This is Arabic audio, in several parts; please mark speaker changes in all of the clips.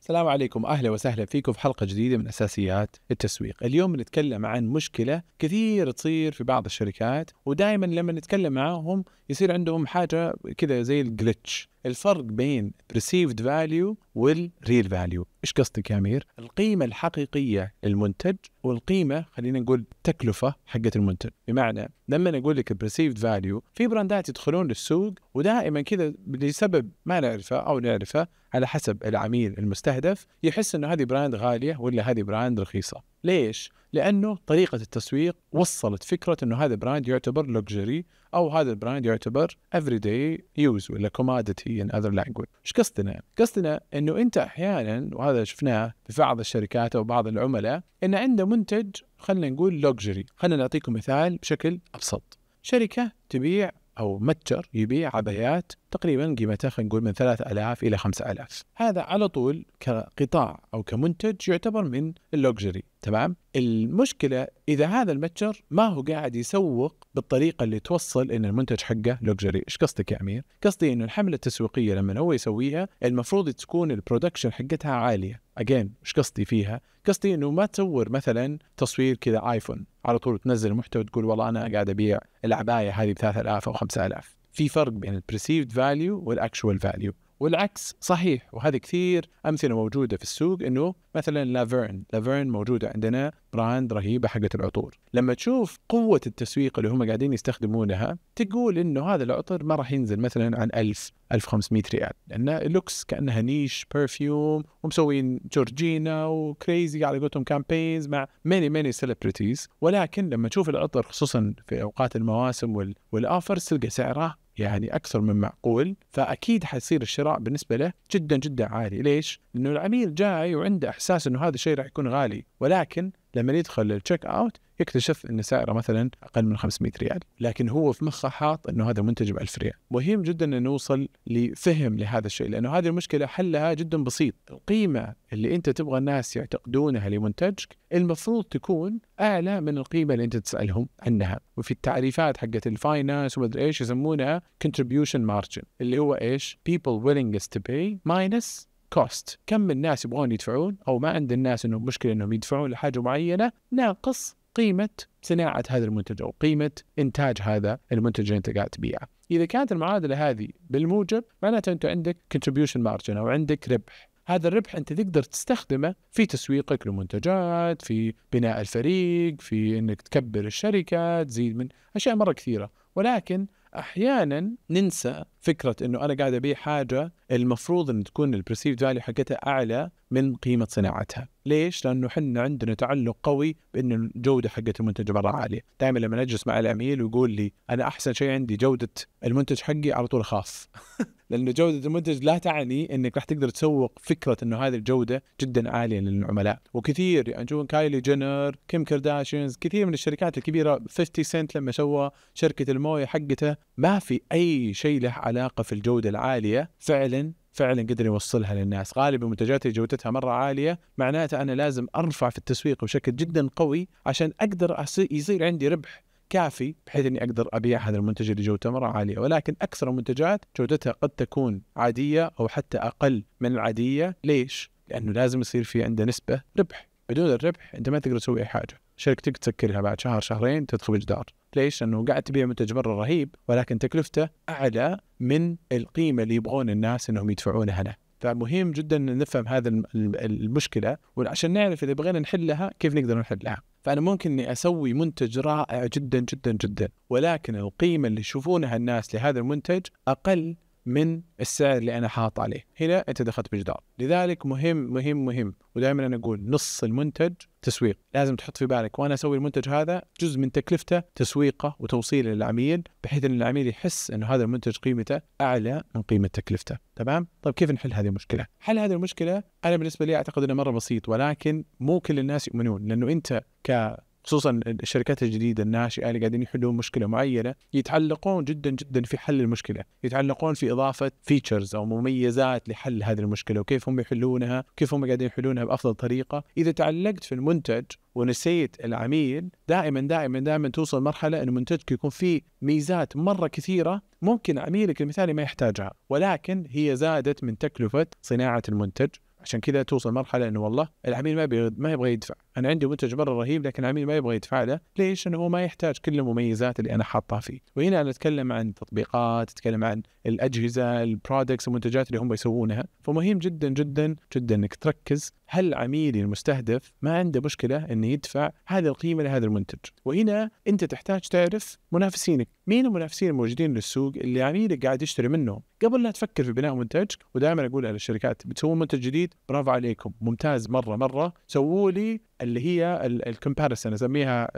Speaker 1: السلام عليكم، أهلا وسهلا فيكم في حلقة جديدة من أساسيات التسويق. اليوم بنتكلم عن مشكلة كثير تصير في بعض الشركات، ودائما لما نتكلم معاهم يصير عندهم حاجة كذا زي الجلitch، الفرق بين perceived value والreal value. إيش قصدك يا أمير؟ القيمة الحقيقية للمنتج والقيمة خلينا نقول تكلفة حقة المنتج. بمعنى لما نقول لك perceived value، في براندات يدخلون للسوق ودائما كذا لسبب ما نعرفه أو نعرفه على حسب العميل المستهدف يحس أنه هذه براند غالية ولا هذه براند رخيصة. ليش؟ لأنه طريقة التسويق وصلت فكرة أنه هذا براند يعتبر لوكجري أو هذا البراند يعتبر everyday use ولا commodity in other language. إيش قصدنا؟ قصدنا أنه أنت أحيانا، وهذا شفناه في بعض الشركات أو بعض العملاء، أن عنده منتج خلنا نقول لوكجري. خلنا نعطيكم مثال بشكل أبسط. شركة تبيع أو متجر يبيع عبايات تقريبا قيمتها خلينا نقول من 3000 إلى 5000. هذا على طول كقطاع أو كمنتج يعتبر من اللوكجري. تمام؟ المشكلة إذا هذا المتجر ما هو قاعد يسوق بالطريقة اللي توصل إن المنتج حقه لوكجري. إيش قصدك يا أمير؟ قصدي إنه الحملة التسويقية لما هو يسويها المفروض تكون البرودكشن حقتها عالية. أجين إيش قصدي فيها؟ قصدي إنه ما تصور مثلا تصوير كذا آيفون على طول تنزل محتوى تقول والله أنا قاعد أبيع العباية هذه ب3000 أو 5000. في فرق بين البريسيفد فاليو والأكشوال فاليو، والعكس صحيح. وهذه كثير أمثلة موجودة في السوق، إنه مثلا لافيرن موجودة عندنا براند رهيبة حقة العطور. لما تشوف قوة التسويق اللي هم قاعدين يستخدمونها تقول إنه هذا العطر ما راح ينزل مثلا عن 1500 ريال، لأن اللوكس كأنها نيش برفيوم ومسوين جورجينا وكريزي على قولتهم كامبينز مع many celebrities. ولكن لما تشوف العطر خصوصا في أوقات المواسم والآفر تلقى سعره يعني أكثر من معقول، فأكيد حيصير الشراء بالنسبة له جدا جدا عالي. ليش؟ لأنه العميل جاي وعنده إحساس أنه هذا الشيء راح يكون غالي، ولكن لما يدخل للتشيك أوت يكتشف أن سعره مثلا أقل من 500 ريال، لكن هو في مخه حاط أنه هذا منتج ب1000 ريال. مهم جدا أن نوصل لفهم لهذا الشيء، لأنه هذه المشكلة حلها جدا بسيط. القيمة اللي أنت تبغى الناس يعتقدونها لمنتجك المفروض تكون أعلى من القيمة اللي أنت تسألهم عنها. وفي التعريفات حقت الفاينانس ومدري إيش يسمونها contribution margin، اللي هو إيش؟ people willingness to pay minus cost. كم الناس يبغون يدفعون أو ما عند الناس إنه مشكلة إنهم يدفعون لحاجة معينة ناقص قيمة صناعة هذا المنتج أو قيمة إنتاج هذا المنتج اللي أنت قاعد تبيعه. إذا كانت المعادلة هذه بالموجب معناته أنت عندك contribution margin أو عندك ربح. هذا الربح أنت تقدر تستخدمه في تسويقك لمنتجات، في بناء الفريق، في إنك تكبر الشركة، تزيد من أشياء مرة كثيرة. ولكن أحيانا ننسى فكرة إنه أنا قاعد أبيع حاجة المفروض إن تكون البرسيفد فاليو حقتها أعلى من قيمة صناعتها. ليش؟ لأنه حنا عندنا تعلق قوي بإن الجودة حقت المنتج مرة عالية. دائما لما نجلس مع العميل ويقول لي أنا أحسن شيء عندي جودة المنتج حقي، على طول أخاف لأنه جودة المنتج لا تعني إنك راح تقدر تسوق فكرة إنه هذه الجودة جدا عالية للعملاء. وكثير يعني نشوف كايلي جينر، كيم كارداشيانز، كثير من الشركات الكبيرة، 50 سنت لما سوى شركة الموية حقته ما في أي شيء له علاقة في الجودة العالية. فعلا قدر يوصلها للناس. غالبا منتجاتي جودتها مرة عالية، معناته أنا لازم أرفع في التسويق بشكل جدا قوي عشان أقدر يصير عندي ربح كافي بحيث أني أقدر أبيع هذا المنتج اللي جودته مرة عالية. ولكن أكثر المنتجات جودتها قد تكون عادية أو حتى أقل من العادية. ليش؟ لأنه لازم يصير في عنده نسبة ربح. بدون الربح أنت ما تقدر تسوي أي حاجة. شركتك تسكرها بعد شهر شهرين تدخل بجدار. ليش؟ لأنه قاعد تبيع منتج مرة رهيب ولكن تكلفته أعلى من القيمة اللي يبغون الناس أنهم يدفعونها له. فمهم جدا أن نفهم هذا المشكلة، وعشان نعرف إذا بغينا نحلها كيف نقدر نحلها. فأنا ممكن أني أسوي منتج رائع جدا جدا جدا، ولكن القيمة اللي يشوفونها الناس لهذا المنتج أقل من السعر اللي أنا حاط عليه. هنا أنت دخلت بجدار. لذلك مهم ودائما أنا أقول نص المنتج تسويق. لازم تحط في بالك وأنا أسوي المنتج هذا جزء من تكلفته تسويقه وتوصيله للعميل، بحيث أن العميل يحس أنه هذا المنتج قيمته أعلى من قيمة تكلفته. تمام؟ طيب كيف نحل هذه المشكلة؟ حل هذه المشكلة أنا بالنسبة لي أعتقد أنه مرة بسيط، ولكن مو كل الناس يؤمنون. لأنه أنت خصوصا الشركات الجديدة الناشئة اللي قاعدين يحلون مشكلة معينة يتعلقون جدا جدا في حل المشكلة، يتعلقون في إضافة فيتشرز أو مميزات لحل هذه المشكلة وكيف هم يحلونها، كيف هم قاعدين يحلونها بأفضل طريقة. إذا تعلقت في المنتج ونسيت العميل، دائما توصل مرحلة أن منتجك يكون فيه ميزات مرة كثيرة ممكن عميلك المثالي ما يحتاجها، ولكن هي زادت من تكلفة صناعة المنتج عشان كذا توصل مرحله انه والله العميل ما يبغى يدفع، انا عندي منتج مره رهيب لكن العميل ما يبغى يدفع له، ليش؟ انه هو ما يحتاج كل المميزات اللي انا حاطها فيه. وهنا انا اتكلم عن تطبيقات، اتكلم عن الاجهزه، البرودكتس، المنتجات اللي هم يسوونها. فمهم جدا جدا جدا انك تركز هل عميلي المستهدف ما عنده مشكله انه يدفع هذه القيمه لهذا المنتج. وهنا انت تحتاج تعرف منافسينك، مين المنافسين الموجودين للسوق اللي عميلك قاعد يشتري منهم قبل لا تفكر في بناء منتج. ودائما اقولها للشركات، بتسوون منتج جديد برافو عليكم، ممتاز مره، سووا لي اللي هي الكومباريسن، اسميها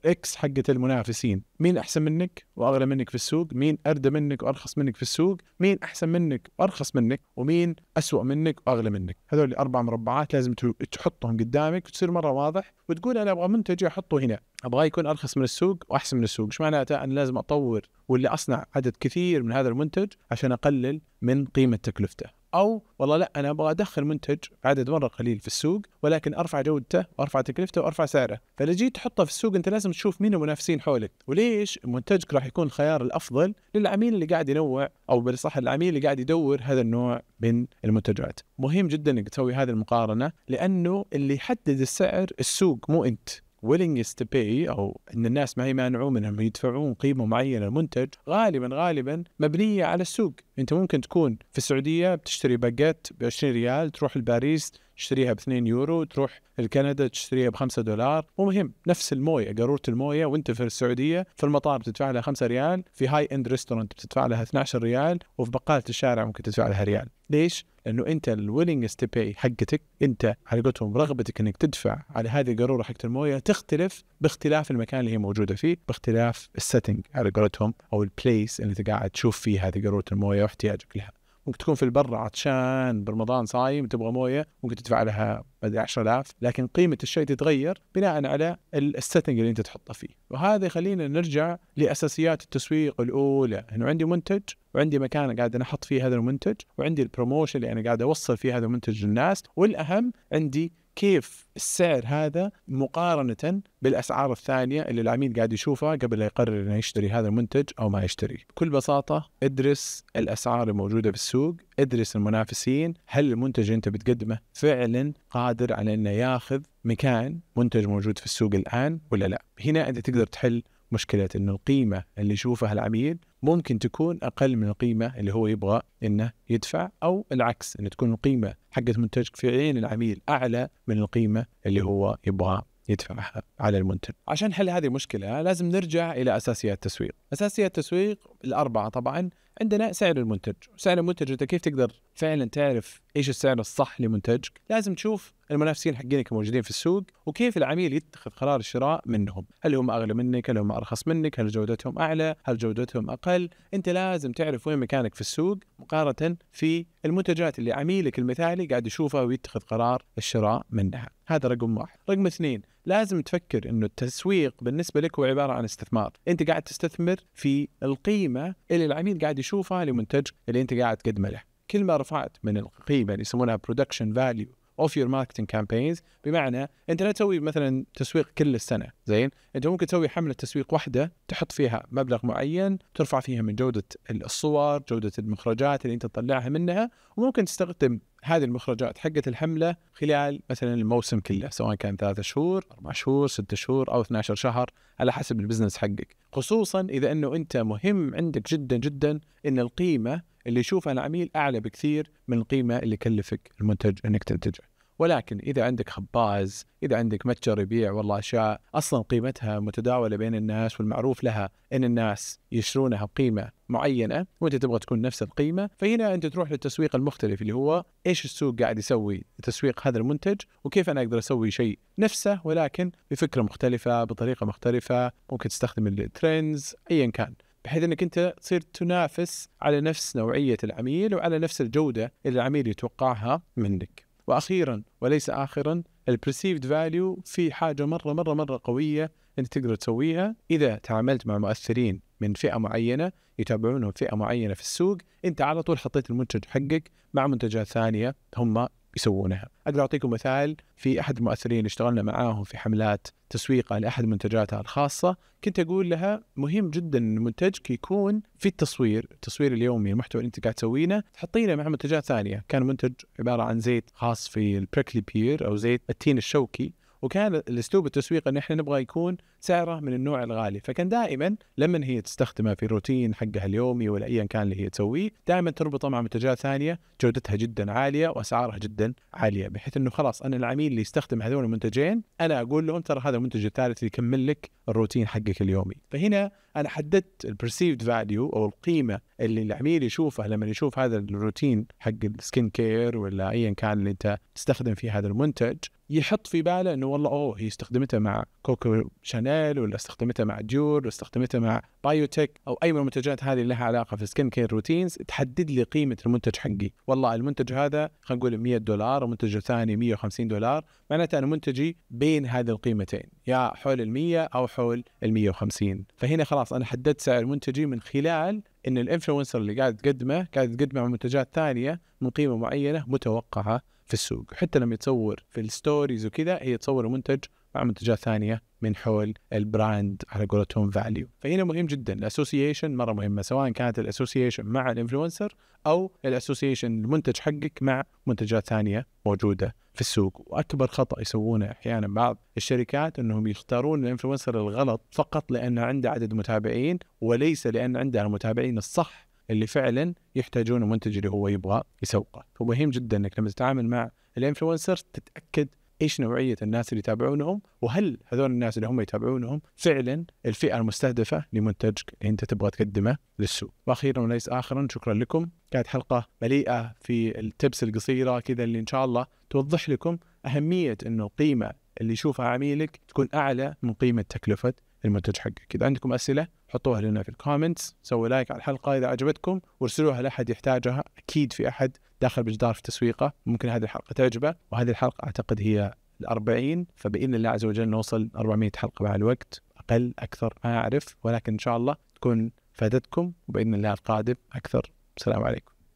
Speaker 1: اكس حقه المنافسين، مين احسن منك واغلى منك في السوق، مين اردى منك وارخص منك في السوق، مين احسن منك وارخص منك، ومين اسوأ منك واغلى منك. هذول 4 مربعات لازم تحطهم قدامك وتصير مره واضح، وتقول انا ابغى منتج احطه هنا، ابغى يكون ارخص من السوق واحسن من السوق. ايش معناته؟ انا لازم اطور واللي اصنع عدد كثير من هذا المنتج عشان اقلل من قيمه تكلفته. او والله لا، انا ابغى ادخل منتج عدد مره قليل في السوق ولكن ارفع جودته وارفع تكلفته وارفع سعره. فلو جيت تحطه في السوق انت لازم تشوف مين المنافسين حولك، وليش منتجك راح يكون الخيار الافضل للعميل اللي قاعد ينوع، او بالصح العميل اللي قاعد يدور هذا النوع من المنتجات. مهم جدا انك تسوي هذه المقارنه، لانه اللي يحدد السعر السوق مو انت. willingness to pay، أو أن الناس ما يمانعون منهم يدفعون قيمة معينة للمنتج، غالبا مبنية على السوق. أنت ممكن تكون في السعودية بتشتري باجيت ب20 ريال، تروح لباريس تشتريها ب2 يورو، تروح لكندا تشتريها ب5 دولار. مو مهم، نفس الموية، قارورة الموية وانت في السعودية في المطار بتدفع لها 5 ريال، في هاي اند ريستورانت بتدفع لها 12 ريال، وفي بقالة الشارع ممكن تدفع لها ريال. ليش؟ لأنه أنت الويلينجز تو باي حقتك، أنت على قولتهم رغبتك إنك تدفع على هذه القارورة حقت الموية تختلف باختلاف المكان اللي هي موجودة فيه، باختلاف السيتنج على قولتهم، أو البليس اللي أنت قاعد تشوف فيه هذه قارورة الموية واحتياجك لها. ممكن تكون في البر عطشان برمضان صايم تبغى مويه، ممكن تدفع لها 10,000، لكن قيمة الشيء تتغير بناء على السيتنج اللي انت تحطه فيه. وهذا يخلينا نرجع لأساسيات التسويق الأولى، انه عندي منتج وعندي مكان قاعد انا احط فيه هذا المنتج، وعندي البروموشن اللي انا قاعد اوصل فيه هذا المنتج للناس، والاهم عندي كيف السعر هذا مقارنة بالأسعار الثانية اللي العميل قاعد يشوفها قبل لا يقرر إنه يشتري هذا المنتج أو ما يشتري. بكل بساطة ادرس الأسعار الموجودة في السوق، ادرس المنافسين، هل المنتج اللي أنت بتقدمه فعلا قادر على إنه ياخذ مكان منتج موجود في السوق الآن ولا لا. هنا أنت تقدر تحل مشكلة إنه القيمة اللي يشوفها العميل ممكن تكون أقل من القيمة اللي هو يبغى إنه يدفع، أو العكس، إنه تكون القيمة حقت منتجك في عين العميل أعلى من القيمة اللي هو يبغى يدفعها على المنتج. عشان حل هذه المشكلة لازم نرجع إلى أساسيات التسويق. أساسيات التسويق الأربعة طبعا. عندنا سعر المنتج. سعر المنتج أنت كيف تقدر فعلا تعرف إيش السعر الصح لمنتجك؟ لازم تشوف المنافسين حقينك الموجودين في السوق وكيف العميل يتخذ قرار الشراء منهم. هل هم أغلى منك؟ هل هم أرخص منك؟ هل جودتهم أعلى؟ هل جودتهم أقل؟ أنت لازم تعرف وين مكانك في السوق مقارنة في المنتجات اللي عميلك المثالي قاعد يشوفها ويتخذ قرار الشراء منها. هذا رقم واحد. رقم اثنين، لازم تفكر إنه التسويق بالنسبة لك هو عبارة عن استثمار. أنت قاعد تستثمر في القيمة اللي العميل قاعد يشوفها لمنتج اللي أنت قاعد تقدمه له. كل ما رفعت من القيمة اللي يسمونها production value of your marketing campaigns، بمعنى أنت لا تسوي مثلا تسويق كل السنة، زين؟ أنت ممكن تسوي حملة تسويق واحدة تحط فيها مبلغ معين، ترفع فيها من جودة الصور، جودة المخرجات اللي أنت تطلعها منها، وممكن تستخدم هذه المخرجات حقة الحملة خلال مثلا الموسم كله، سواء كان 3 شهور 4 شهور 6 شهور أو 12 شهر على حسب البزنس حقك. خصوصا إذا أنه أنت مهم عندك جدا جدا أن القيمة اللي يشوفها العميل أعلى بكثير من القيمة اللي كلفك المنتج أنك تنتجه. ولكن إذا عندك خباز، إذا عندك متجر يبيع والله أشياء أصلا قيمتها متداولة بين الناس والمعروف لها أن الناس يشترونها بقيمة معينة وأنت تبغى تكون نفس القيمة، فهنا أنت تروح للتسويق المختلف اللي هو إيش السوق قاعد يسوي تسويق هذا المنتج، وكيف أنا أقدر أسوي شيء نفسه ولكن بفكرة مختلفة بطريقة مختلفة. ممكن تستخدم الترندز أيا كان، بحيث أنك أنت تصير تنافس على نفس نوعية العميل وعلى نفس الجودة اللي العميل يتوقعها منك. وأخيرا وليس آخرا، البرسيفد فاليو في حاجة مرة قوية أنت تقدر تسويها. إذا تعاملت مع مؤثرين من فئة معينة يتابعونهم فئة معينة في السوق، أنت على طول حطيت المنتج حقك مع منتجات ثانية هم يسوونها. أقدر أعطيكم مثال في أحد المؤثرين اللي اشتغلنا معاهم في حملات تسويقها لأحد منتجاتها الخاصة. كنت أقول لها مهم جدا أن منتجك يكون في التصوير اليومي، المحتوى اللي أنت قاعد تسوينه تحطينه مع منتجات ثانية. كان منتج عبارة عن زيت خاص في البريكلي بير أو زيت التين الشوكي، وكان الاسلوب التسويق ان احنا نبغى يكون سعره من النوع الغالي، فكان دائما لما هي تستخدمه في الروتين حقها اليومي ولا ايا كان اللي هي تسويه دائما تربطه مع منتجات ثانيه جودتها جدا عاليه واسعارها جدا عاليه، بحيث انه خلاص انا العميل اللي يستخدم هذول المنتجين انا اقول لهم ترى هذا المنتج الثالث يكمل لك الروتين حقك اليومي. فهنا انا حددت البرسيفد فاليو او القيمه اللي العميل يشوفها لما يشوف هذا الروتين حق السكين كير ولا ايا كان اللي انت تستخدم فيه هذا المنتج، يحط في باله انه والله هي استخدمتها مع كوكو شانيل ولا استخدمتها مع ديور ولا استخدمتها مع بايوتك او اي من المنتجات هذه اللي لها علاقه في السكين كير روتينز، تحدد لي قيمه المنتج حقي. والله المنتج هذا خلينا نقول $100 ومنتج الثاني $150، معناته انا منتجي بين هذه القيمتين، يا حول ال100 او حول ال150. فهنا خلاص انا حددت سعر منتجي من خلال ان الانفلونسر اللي قاعد تقدمه مع منتجات ثانيه من قيمه معينه متوقعه في السوق. حتى لما يتصور في الستوريز وكذا هي تصور المنتج مع منتجات ثانيه من حول البراند على قولتهم فاليو. فهنا مهم جدا الاسوسيشن، مره مهمه، سواء كانت الاسوسيشن مع الانفلونسر او الاسوسيشن المنتج حقك مع منتجات ثانيه موجوده في السوق. واكبر خطا يسوونه احيانا بعض الشركات انهم يختارون الانفلونسر الغلط فقط لانه عنده عدد متابعين وليس لان عنده المتابعين الصح اللي فعلا يحتاجون المنتج اللي هو يبغى يسوقه. فمهم جدا انك لما تتعامل مع الانفلونسر تتاكد ايش نوعيه الناس اللي يتابعونهم، وهل هذول الناس اللي هم يتابعونهم فعلا الفئه المستهدفه لمنتجك اللي انت تبغى تقدمه للسوق. واخيرا وليس اخرا، شكرا لكم. كانت حلقه مليئه في التبس القصيره كذا اللي ان شاء الله توضح لكم اهميه انه القيمه اللي يشوفها عميلك تكون اعلى من قيمه تكلفه المنتج حقك. إذا عندكم أسئلة حطوها لنا في الكومنتس، سووا لايك على الحلقة إذا عجبتكم وارسلوها لأحد يحتاجها. أكيد في أحد داخل بجدار في تسويقه ممكن هذه الحلقة تعجبه، وهذه الحلقة أعتقد هي 40، فبإذن الله عز وجل نوصل 400 حلقة مع الوقت، أقل أكثر ما أعرف، ولكن إن شاء الله تكون فادتكم، وبإذن الله القادم أكثر. السلام عليكم.